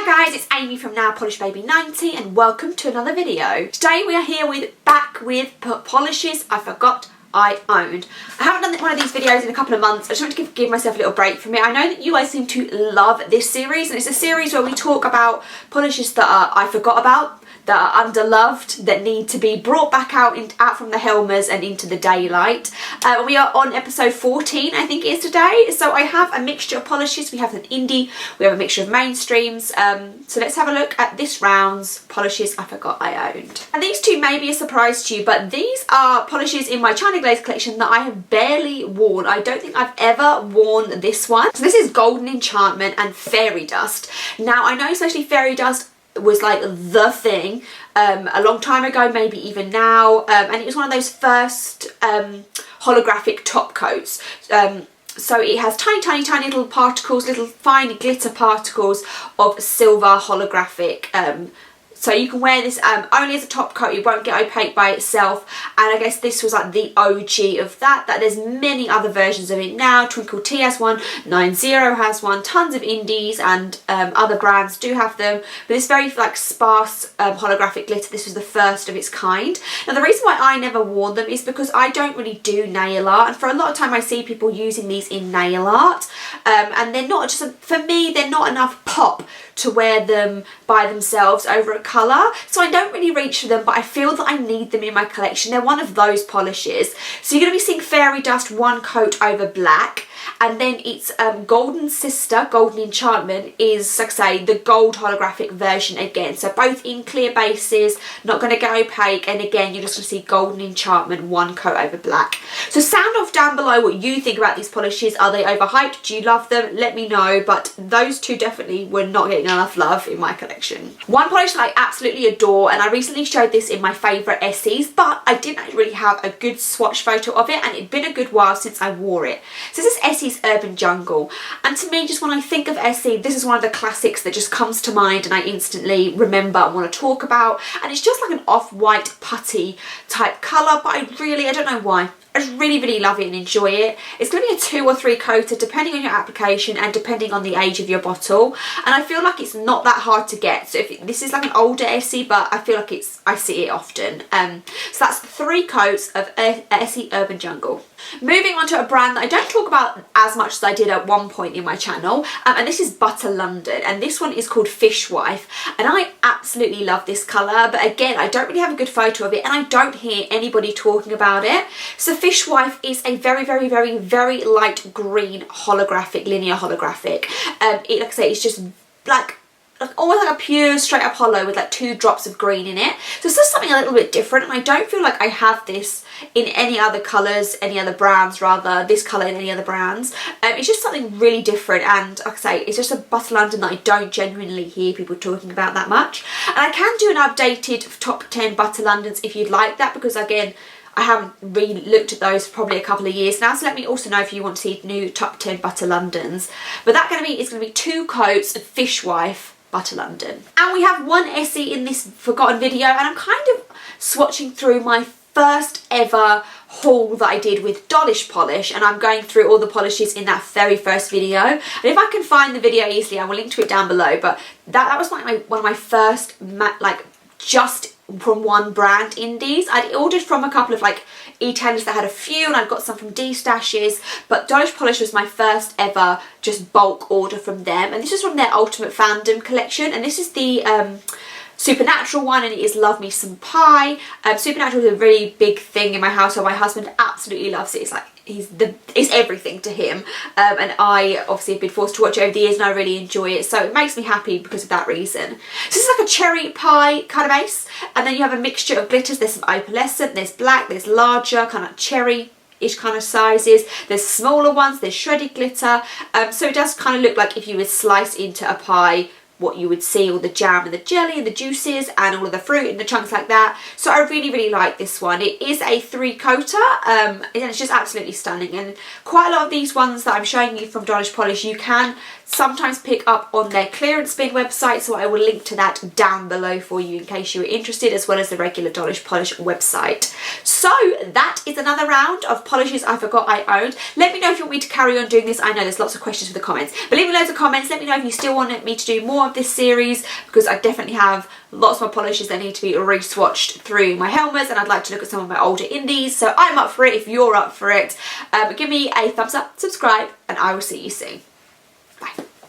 Hi guys, it's Amy from Now Polish Baby 90 and welcome to another video. Today we are here back with polishes I forgot I owned. I haven't done one of these videos in a couple of months. I just want to give myself a little break from it. I know that you guys seem to love this series, and it's a series where we talk about polishes that I forgot about, that are underloved, that need to be brought back out from the Helmers and into the daylight. We are on episode 14, I think it is today. So I have a mixture of polishes. We have an indie, we have a mixture of mainstreams. So let's have a look at this round's polishes I forgot I owned. And these two may be a surprise to you, but these are polishes in my China Glaze collection that I have barely worn. I don't think I've ever worn this one. So this is Golden Enchantment and Fairy Dust. Now I know especially Fairy Dust was like the thing a long time ago, maybe even now, and it was one of those first holographic top coats. So it has tiny little particles, little fine glitter particles of silver holographic. So you can wear this only as a top coat, it won't get opaque by itself, and I guess this was like the OG of that. There's many other versions of it now. Twinkle Tea has one, 90 has one, tons of indies and other brands do have them, but this very like sparse holographic glitter, this was the first of its kind. Now the reason why I never wore them is because I don't really do nail art, and for a lot of time I see people using these in nail art, and they're not just, for me, they're not enough pop to wear them by themselves over a colour, so I don't really reach for them, but I feel that I need them in my collection. They're one of those polishes. So you're going to be seeing Fairy Dust one coat over black, and then its golden sister, Golden Enchantment, is, like I say, the gold holographic version again. So both in clear bases, not going to get opaque, and again you're just going to see Golden Enchantment one coat over black. So sound off down below what you think about these polishes. Are they overhyped? Do you love them? Let me know, but those two definitely were not getting enough love in my collection. One polish that I absolutely adore, and I recently showed this in my favourite Essies, but I didn't really have a good swatch photo of it, and it'd been a good while since I wore it. So this is Essie's Urban Jungle, and to me, just when I think of Essie, this is one of the classics that just comes to mind and I instantly remember and want to talk about. And it's just like an off-white putty type colour, but I don't know why, I just really love it and enjoy it. It's going to be a 2 or 3 coater depending on your application and depending on the age of your bottle, and I feel like it's not that hard to get. So if this is like an older Essie, but I feel like I see it often. So that's 3 coats of Essie Urban Jungle. Moving on to a brand that I don't talk about as much as I did at one point in my channel, and this is Butter London, and this one is called Fishwife, and I absolutely love this colour, but again I don't really have a good photo of it and I don't hear anybody talking about it. So Fishwife is a very light green holographic, linear holographic. Like I say, it's just like almost like a pure straight up hollow with like 2 drops of green in it. So it's just something a little bit different, and I don't feel like I have this in any other colours, any other brands rather, this colour in any other brands. It's just something really different, and like I say, it's just a Butter London that I don't genuinely hear people talking about that much. And I can do an updated top 10 Butter Londons if you'd like that, because again, I haven't really looked at those for probably a couple of years now, so let me also know if you want to see new top 10 Butter Londons. But that is going to be 2 coats of Fishwife Butter London. And we have one Essie in this forgotten video, and I'm kind of swatching through my first ever haul that I did with Dollish polish, and I'm going through all the polishes in that very first video, and if I can find the video easily I will link to it down below. But that was like one of my first just from one brand indies. I'd ordered from a couple of like e-tailers that had a few, and I'd got some from D-Stashes, but Dollish polish was my first ever just bulk order from them, and this is from their Ultimate Fandom collection, and this is the Supernatural one, and it is Love Me Some Pie. Supernatural is a really big thing in my household. My husband absolutely loves it. It's like it's everything to him, and I obviously have been forced to watch it over the years, and I really enjoy it, so it makes me happy because of that reason. So this is like a cherry pie kind of base, and then you have a mixture of glitters. There's some opalescent, there's black, there's larger kind of cherry-ish kind of sizes, there's smaller ones, there's shredded glitter, so it does kind of look like if you would slice into a pie what you would see, all the jam and the jelly and the juices and all of the fruit and the chunks like that. So I really like this one. It is a 3 coater, and it's just absolutely stunning, and quite a lot of these ones that I'm showing you from Dollish Polish you can sometimes pick up on their clearance bin website, so I will link to that down below for you in case you are interested, as well as the regular Dollish Polish website. So that is another round of polishes I forgot I owned. Let me know if you want me to carry on doing this. I know there's lots of questions for the comments, but leave me loads of comments. Let me know if you still want me to do more more of this series because I definitely have lots more polishes that need to be re-swatched through my helmets, and I'd like to look at some of my older indies, so I'm up for it if you're up for it. Give me a thumbs up, subscribe, and I will see you soon.